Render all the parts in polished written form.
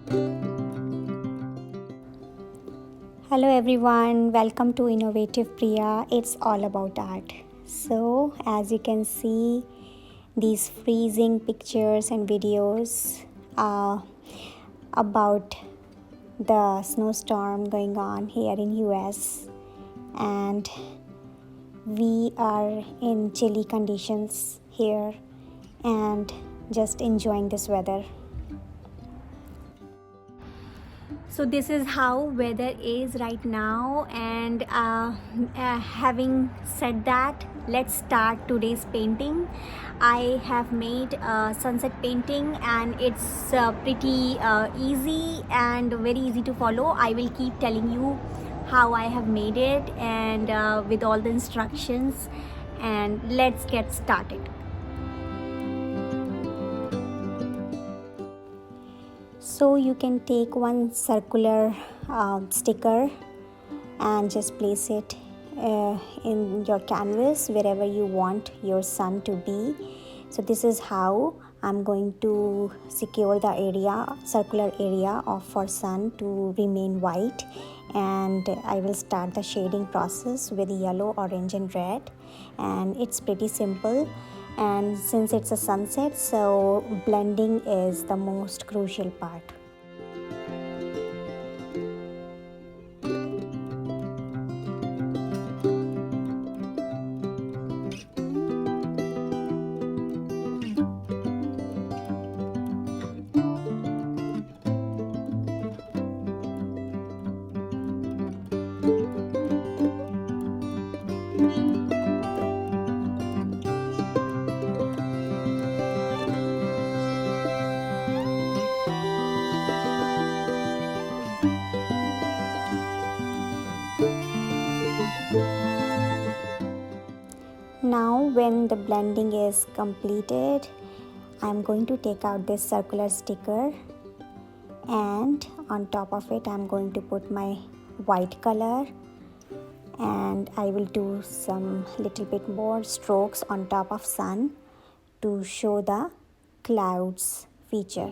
Hello everyone, welcome to Innovative Priya. It's all about art. So, as you can see, these freezing pictures and videos about the snowstorm going on here in US, and we are in chilly conditions here and just enjoying this weather. So this is how weather is right now, and having said that, let's start today's painting. I have made a sunset painting, and it's pretty easy and very easy to follow. I will keep telling you how I have made it, and with all the instructions, and let's get started. So you can take one circular sticker and just place it in your canvas wherever you want your sun to be. So this is how I'm going to secure the circular area for sun to remain white, and I will start the shading process with yellow, orange and red, and it's pretty simple. And since it's a sunset, so blending is the most crucial part. Now when the blending is completed, I'm going to take out this circular sticker, and on top of it I'm going to put my white color, and I will do some little bit more strokes on top of sun to show the clouds feature.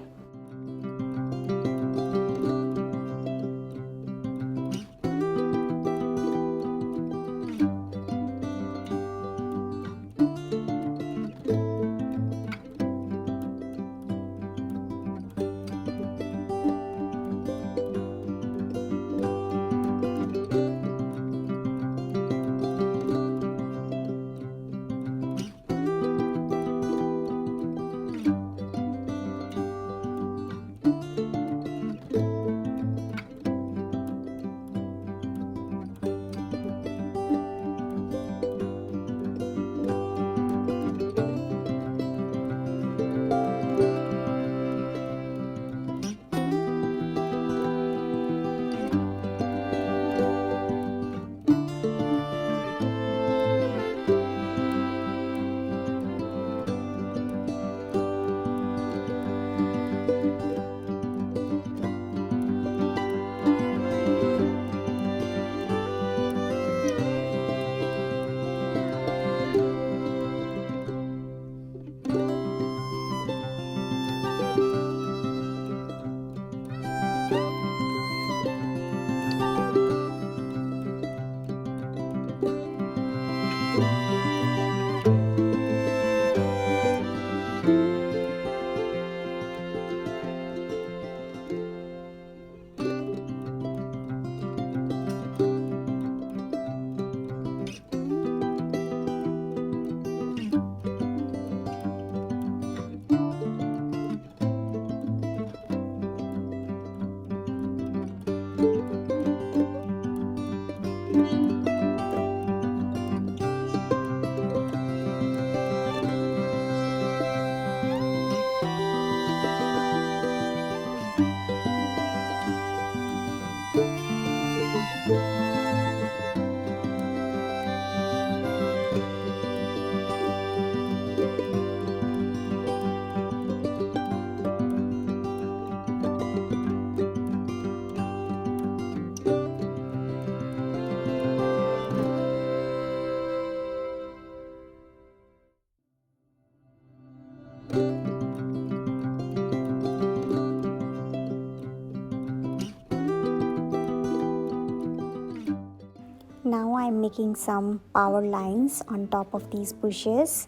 I'm making some power lines on top of these bushes,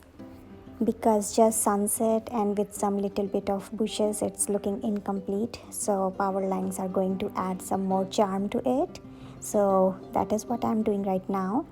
because just sunset and with some little bit of bushes it's looking incomplete, so power lines are going to add some more charm to it. So that is what I'm doing right now.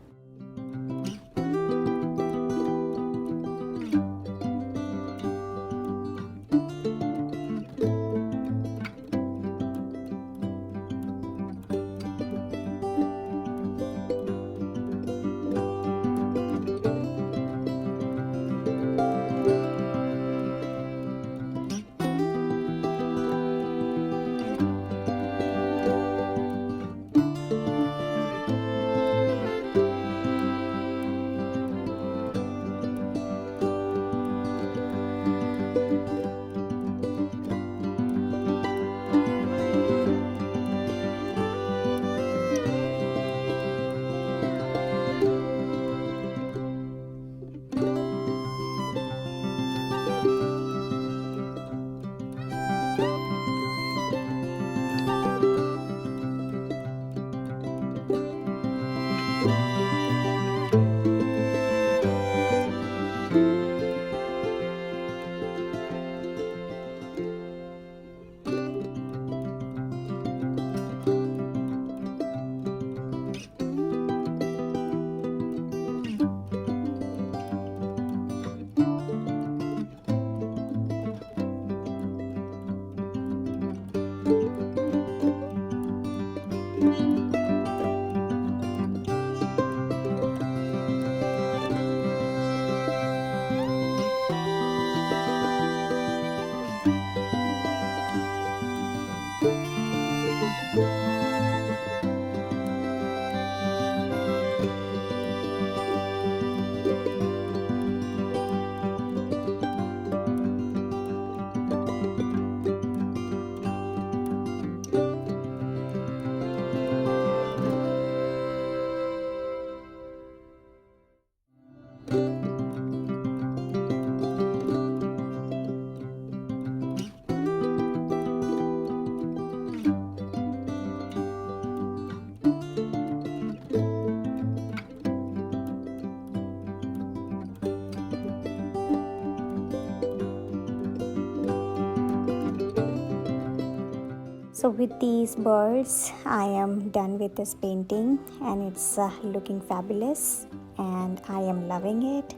So with these birds, I am done with this painting, and it's looking fabulous and I am loving it.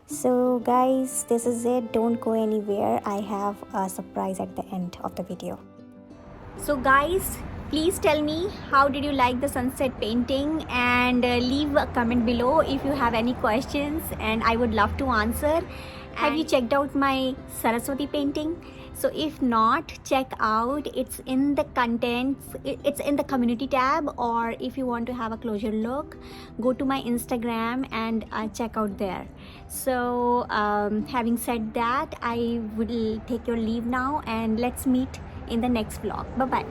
So guys, this is it. Don't go anywhere. I have a surprise at the end of the video. So guys, please tell me how did you like the sunset painting, and leave a comment below if you have any questions and I would love to answer. Have you checked out my Saraswati painting? So if not, check out, it's in the contents, it's in the community tab, or if you want to have a closer look, go to my Instagram and check out there. So having said that, I will take your leave now, and let's meet in the next vlog. Bye bye.